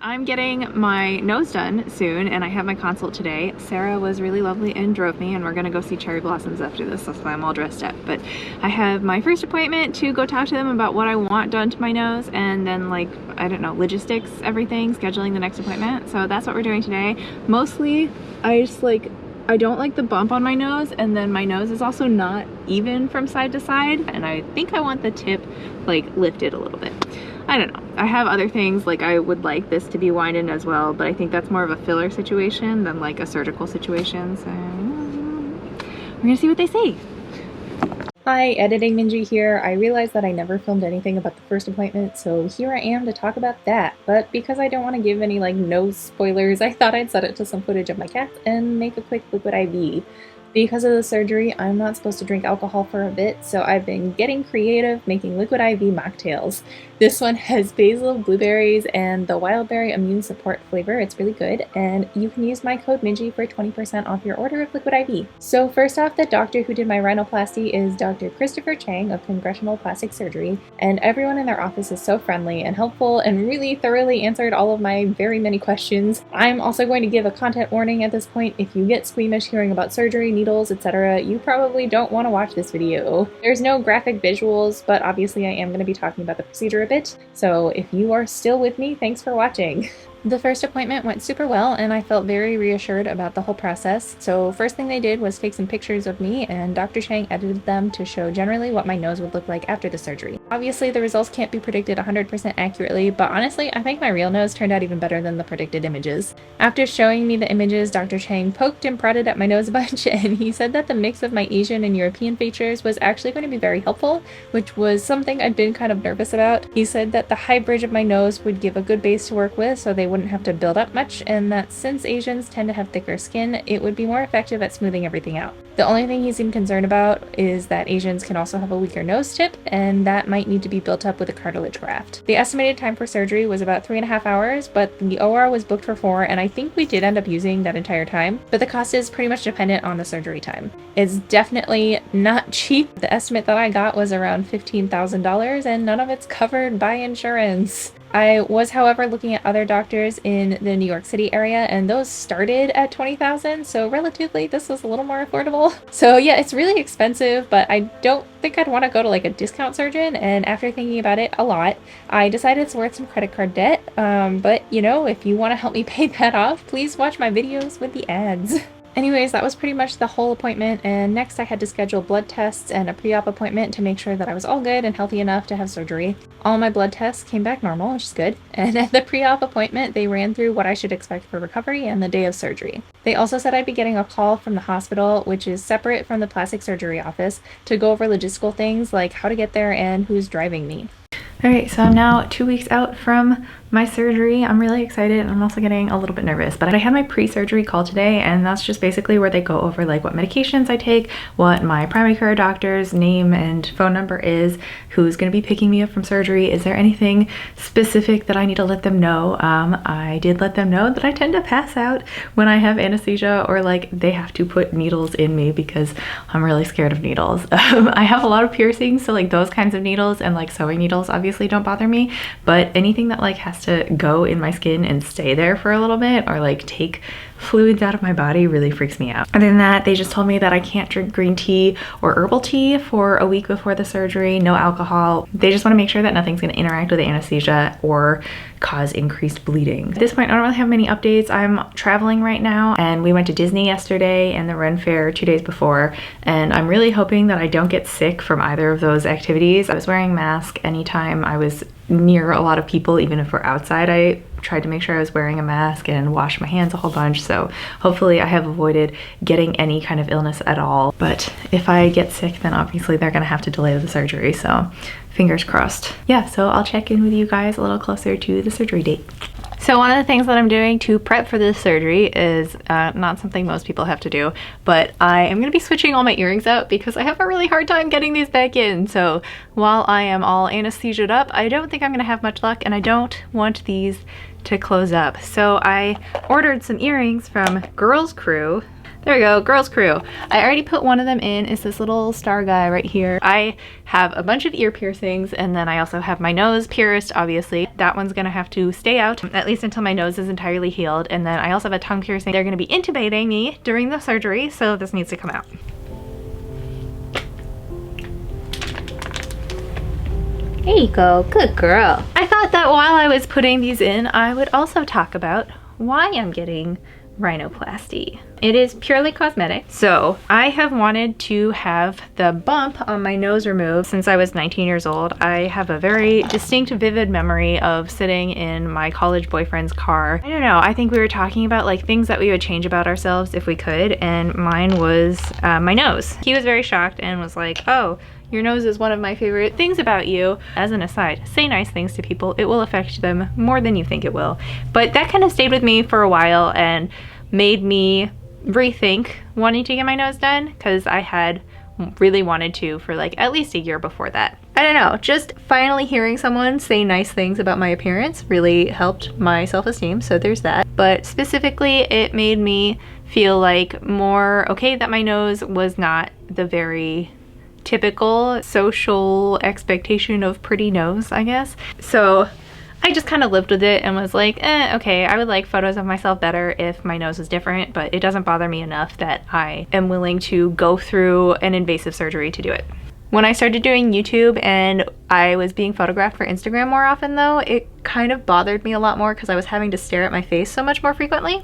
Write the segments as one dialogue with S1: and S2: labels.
S1: I'm getting my nose done soon and I have my consult today. Sarah was really lovely and drove me, and we're gonna go see cherry blossoms after this. That's why I'm all dressed up. But I have my first appointment to go talk to them about what I want done to my nose, and then like, I don't know, logistics, everything, scheduling the next appointment. So that's what we're doing today. Mostly, I don't like the bump on my nose, and then my nose is also not even from side to side, and I think I want the tip like lifted a little bit. I don't know. I have other things, like I would like this to be widened as well, but I think that's more of a filler situation than like a surgical situation, so we're gonna see what they say. Hi, Editing Minji here. I realized that I never filmed anything about the first appointment, so here I am to talk about that. But because I don't want to give any like nose spoilers, I thought I'd set it to some footage of my cats and make a quick liquid IV. Because of the surgery, I'm not supposed to drink alcohol for a bit, so I've been getting creative making liquid IV mocktails. This one has basil, blueberries, and the wildberry immune support flavor. It's really good, and you can use my code Minji for 20% off your order of liquid IV. So first off, the doctor who did my rhinoplasty is Dr. Christopher Chang of Congressional Plastic Surgery, and everyone in their office is so friendly and helpful and really thoroughly answered all of my very many questions. I'm also going to give a content warning at this point. If you get squeamish hearing about surgery, needles, etc., you probably don't want to watch this video. There's no graphic visuals, but obviously I am going to be talking about the procedure a bit, so if you are still with me, thanks for watching. The first appointment went super well, and I felt very reassured about the whole process. So first thing they did was take some pictures of me, and Dr. Chang edited them to show generally what my nose would look like after the surgery. Obviously the results can't be predicted 100% accurately, but honestly I think my real nose turned out even better than the predicted images. After showing me the images, Dr. Chang poked and prodded at my nose a bunch, and he said that the mix of my Asian and European features was actually going to be very helpful, which was something I'd been kind of nervous about. He said that the high bridge of my nose would give a good base to work with, so they wouldn't have to build up much, and that since Asians tend to have thicker skin, it would be more effective at smoothing everything out. The only thing he seemed concerned about is that Asians can also have a weaker nose tip, and that might need to be built up with a cartilage graft. The estimated time for surgery was about 3.5 hours, but the OR was booked for 4, and I think we did end up using that entire time, but the cost is pretty much dependent on the surgery time. It's definitely not cheap. The estimate that I got was around $15,000, and none of it's covered by insurance. I was, however, looking at other doctors in the New York City area, and those started at $20,000, so relatively this was a little more affordable. So yeah, it's really expensive, but I don't think I'd want to go to like a discount surgeon, and after thinking about it a lot, I decided it's worth some credit card debt. But you know, if you want to help me pay that off, please watch my videos with the ads. Anyways, that was pretty much the whole appointment, and next I had to schedule blood tests and a pre-op appointment to make sure that I was all good and healthy enough to have surgery. All my blood tests came back normal, which is good, and at the pre-op appointment they ran through what I should expect for recovery and the day of surgery. They also said I'd be getting a call from the hospital, which is separate from the plastic surgery office, to go over logistical things like how to get there and who's driving me. Alright, so I'm now 2 weeks out from my surgery. I'm really excited, and I'm also getting a little bit nervous, but I had my pre-surgery call today, and that's just basically where they go over like what medications I take, what my primary care doctor's name and phone number is, who's going to be picking me up from surgery, is there anything specific that I need to let them know. I did let them know that I tend to pass out when I have anesthesia, or like they have to put needles in me because I'm really scared of needles. I have a lot of piercings, so like those kinds of needles and like sewing needles obviously don't bother me, but anything that like has to go in my skin and stay there for a little bit, or like take fluids out of my body, really freaks me out. Other than that, they just told me that I can't drink green tea or herbal tea for a week before the surgery, no alcohol. They just want to make sure that nothing's going to interact with the anesthesia or cause increased bleeding. At this point, I don't really have many updates. I'm traveling right now, and we went to Disney yesterday and the Ren Fair 2 days before, and I'm really hoping that I don't get sick from either of those activities. I was wearing a mask anytime I was near a lot of people, even if we're outside. I tried to make sure I was wearing a mask and wash my hands a whole bunch, so hopefully I have avoided getting any kind of illness at all. But if I get sick, then obviously they're gonna have to delay the surgery, so fingers crossed. Yeah, so I'll check in with you guys a little closer to the surgery date. So one of the things that I'm doing to prep for this surgery is not something most people have to do, but I am going to be switching all my earrings out because I have a really hard time getting these back in. So while I am all anesthesiaed up, I don't think I'm going to have much luck, and I don't want these to close up. So I ordered some earrings from Girls Crew. There we go, girls crew. I already put one of them in. It's this little star guy right here. I have a bunch of ear piercings, and then I also have my nose pierced, obviously. That one's gonna have to stay out, at least until my nose is entirely healed. And then I also have a tongue piercing. They're gonna be intubating me during the surgery, so this needs to come out. There you go, good girl. I thought that while I was putting these in, I would also talk about why I'm getting rhinoplasty. It is purely cosmetic. So I have wanted to have the bump on my nose removed since I was 19 years old. I have a very distinct, vivid memory of sitting in my college boyfriend's car. I don't know, I think we were talking about like things that we would change about ourselves if we could, and mine was my nose. He was very shocked and was like, oh, your nose is one of my favorite things about you. As an aside, say nice things to people. It will affect them more than you think it will. But that kind of stayed with me for a while and made me rethink wanting to get my nose done, because I had really wanted to for like at least a year before that. I don't know, just finally hearing someone say nice things about my appearance really helped my self-esteem, so there's that. But specifically, it made me feel like more okay that my nose was not the very typical social expectation of pretty nose, I guess. So I just kind of lived with it and was like, okay, I would like photos of myself better if my nose was different, but it doesn't bother me enough that I am willing to go through an invasive surgery to do it. When I started doing YouTube and I was being photographed for Instagram more often though, it kind of bothered me a lot more because I was having to stare at my face so much more frequently.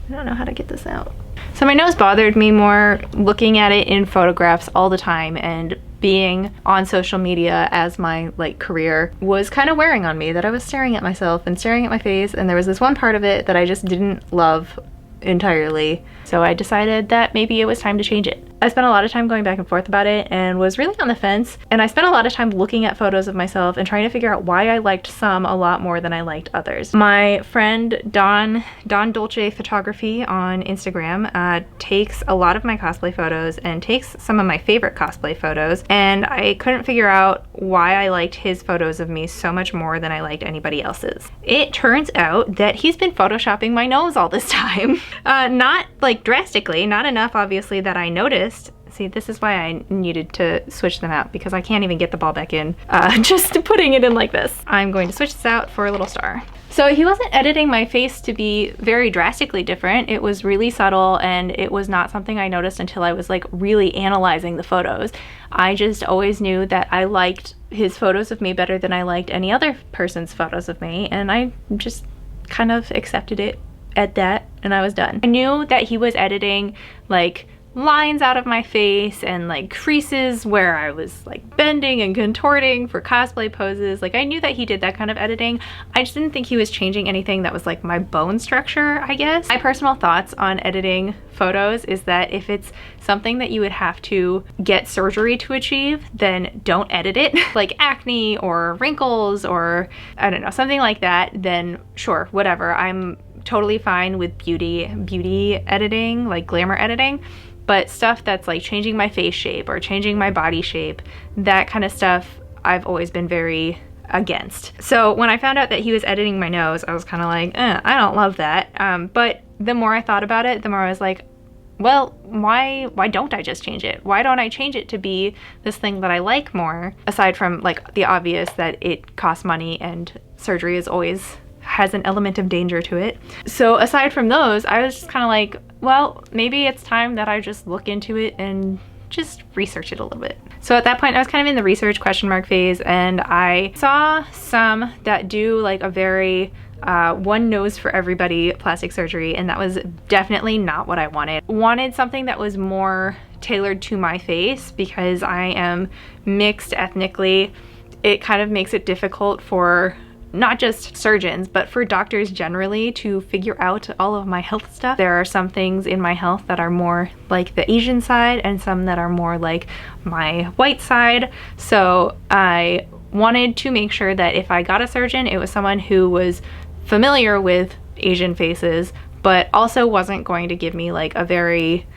S1: I don't know how to get this out. So my nose bothered me more looking at it in photographs all the time, and being on social media as my like career was kind of wearing on me, that I was staring at myself and staring at my face, and there was this one part of it that I just didn't love entirely. So I decided that maybe it was time to change it. I spent a lot of time going back and forth about it and was really on the fence, and I spent a lot of time looking at photos of myself and trying to figure out why I liked some a lot more than I liked others. My friend Don Dolce Photography on Instagram takes a lot of my cosplay photos and takes some of my favorite cosplay photos, and I couldn't figure out why I liked his photos of me so much more than I liked anybody else's. It turns out that he's been photoshopping my nose all this time. Not like drastically, not enough obviously that I noticed. See, this is why I needed to switch them out, because I can't even get the ball back in just putting it in like this. I'm going to switch this out for a little star. So he wasn't editing my face to be very drastically different. It was really subtle, and it was not something I noticed until I was like really analyzing the photos. I just always knew that I liked his photos of me better than I liked any other person's photos of me, and I just kind of accepted it at that, and I was done. I knew that he was editing like lines out of my face and like creases where I was like bending and contorting for cosplay poses. Like I knew that he did that kind of editing. I just didn't think he was changing anything that was like my bone structure, I guess. My personal thoughts on editing photos is that if it's something that you would have to get surgery to achieve, then don't edit it. Like acne or wrinkles or I don't know, something like that, then sure, whatever. I'm totally fine with beauty editing, like glamour editing. But stuff that's like changing my face shape or changing my body shape, that kind of stuff I've always been very against. So when I found out that he was editing my nose, I was kind of like, I don't love that. But the more I thought about it, the more I was like, well, why don't I just change it? Why don't I change it to be this thing that I like more? Aside from like the obvious that it costs money and surgery is always has an element of danger to it. So aside from those, I was just kind of like, well, maybe it's time that I just look into it and just research it a little bit. So at that point, I was kind of in the research question mark phase, and I saw some that do like a very one nose for everybody plastic surgery, and that was definitely not what I wanted. Wanted something that was more tailored to my face because I am mixed ethnically. It kind of makes it difficult for not just surgeons, but for doctors generally to figure out all of my health stuff. There are some things in my health that are more like the Asian side and some that are more like my white side. So I wanted to make sure that if I got a surgeon, it was someone who was familiar with Asian faces, but also wasn't going to give me like a very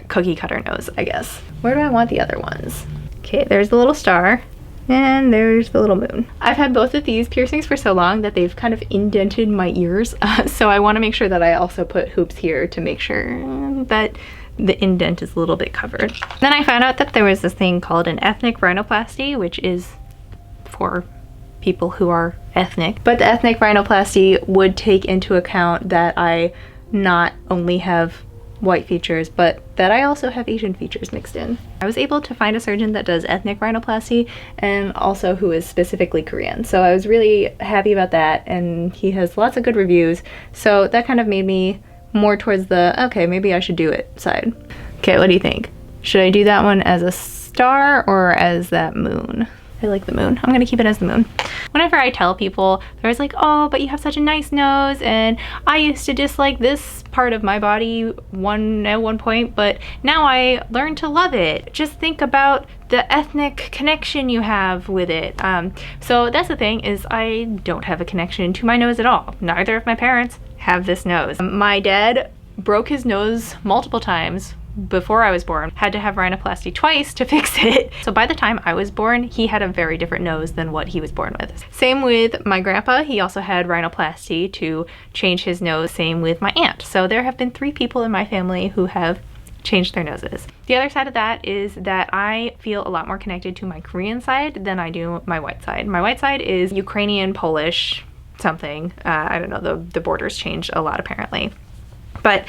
S1: cookie cutter nose, I guess. Where do I want the other ones? Okay, there's the little star. And there's the little moon. I've had both of these piercings for so long that they've kind of indented my ears. So I want to make sure that I also put hoops here to make sure that the indent is a little bit covered. Then I found out that there was this thing called an ethnic rhinoplasty, which is for people who are ethnic. But the ethnic rhinoplasty would take into account that I not only have white features, but that I also have Asian features mixed in. I was able to find a surgeon that does ethnic rhinoplasty and also who is specifically Korean. So I was really happy about that, and he has lots of good reviews. So that kind of made me more towards the, okay, maybe I should do it side. Okay, what do you think? Should I do that one as a star or as that moon? I like the moon. I'm gonna keep it as the moon. Whenever I tell people, they're always like, oh, but you have such a nice nose, and I used to dislike this part of my body at one point, but now I learned to love it. Just think about the ethnic connection you have with it. So that's the thing, is I don't have a connection to my nose at all. Neither of my parents have this nose. My dad broke his nose multiple times before I was born, had to have rhinoplasty twice to fix it. So by the time I was born, he had a very different nose than what he was born with. Same with my grandpa, he also had rhinoplasty to change his nose. Same with my aunt. So there have been 3 people in my family who have changed their noses. The other side of that is that I feel a lot more connected to my Korean side than I do my white side. My white side is Ukrainian, Polish, something. I don't know, the borders changed a lot apparently. But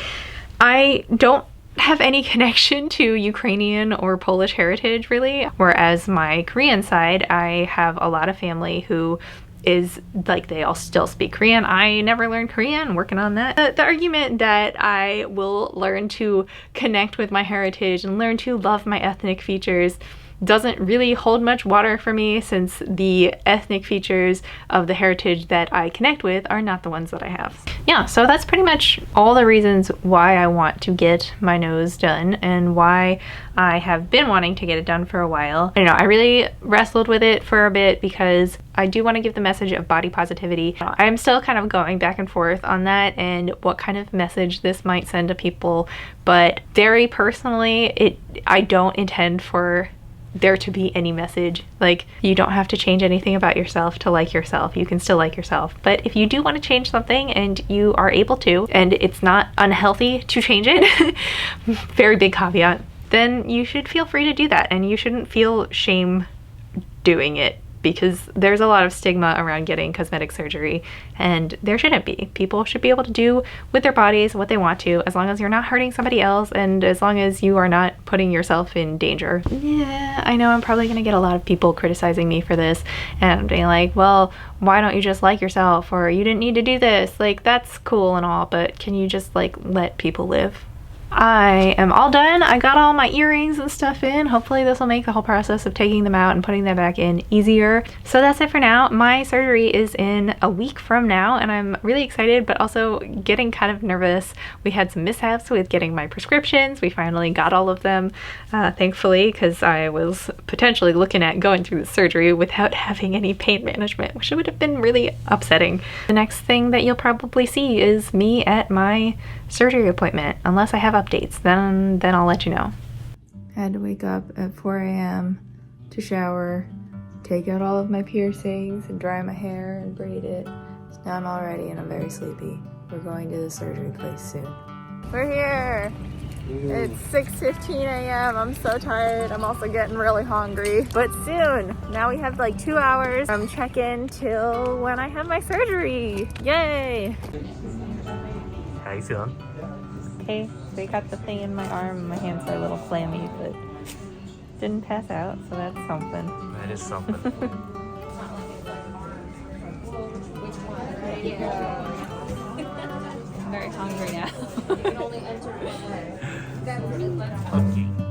S1: I don't have any connection to Ukrainian or Polish heritage really, whereas my Korean side, I have a lot of family who is like, they all still speak Korean. I never learned Korean, working on that. The argument that I will learn to connect with my heritage and learn to love my ethnic features doesn't really hold much water for me, since the ethnic features of the heritage that I connect with are not the ones that I have. Yeah, so that's pretty much all the reasons why I want to get my nose done and why I have been wanting to get it done for a while. I don't know, I really wrestled with it for a bit because I do want to give the message of body positivity. I'm still kind of going back and forth on that and what kind of message this might send to people, but very personally, I don't intend for there to be any message. Like, you don't have to change anything about yourself to like yourself. You can still like yourself. But if you do want to change something and you are able to, and it's not unhealthy to change it, very big caveat, then you should feel free to do that, and you shouldn't feel shame doing it, because there's a lot of stigma around getting cosmetic surgery, and there shouldn't be. People should be able to do with their bodies what they want to, as long as you're not hurting somebody else and as long as you are not putting yourself in danger. Yeah, I know I'm probably gonna get a lot of people criticizing me for this and being like, well, why don't you just like yourself, or you didn't need to do this. Like, that's cool and all, but can you just like let people live? I am all done. I got all my earrings and stuff in. Hopefully this will make the whole process of taking them out and putting them back in easier. So that's it for now. My surgery is in a week from now, and I'm really excited, but also getting kind of nervous. We had some mishaps with getting my prescriptions. We finally got all of them, thankfully, because I was potentially looking at going through the surgery without having any pain management, which would have been really upsetting. The next thing that you'll probably see is me at my surgery appointment, unless I have updates, then I'll let you know. I had to wake up at 4 a.m. to shower, take out all of my piercings and dry my hair and braid it. So now I'm all ready and I'm very sleepy. We're going to the surgery place soon. We're here! It's 6:15 a.m. I'm so tired. I'm also getting really hungry. But soon! Now we have like 2 hours from check-in till when I have my surgery! Yay!
S2: How you feeling?
S1: Okay, they got the thing in my arm. My hands are a little clammy, but didn't pass out, so that's something.
S2: That is something.
S1: I'm very hungry now.
S2: Okay.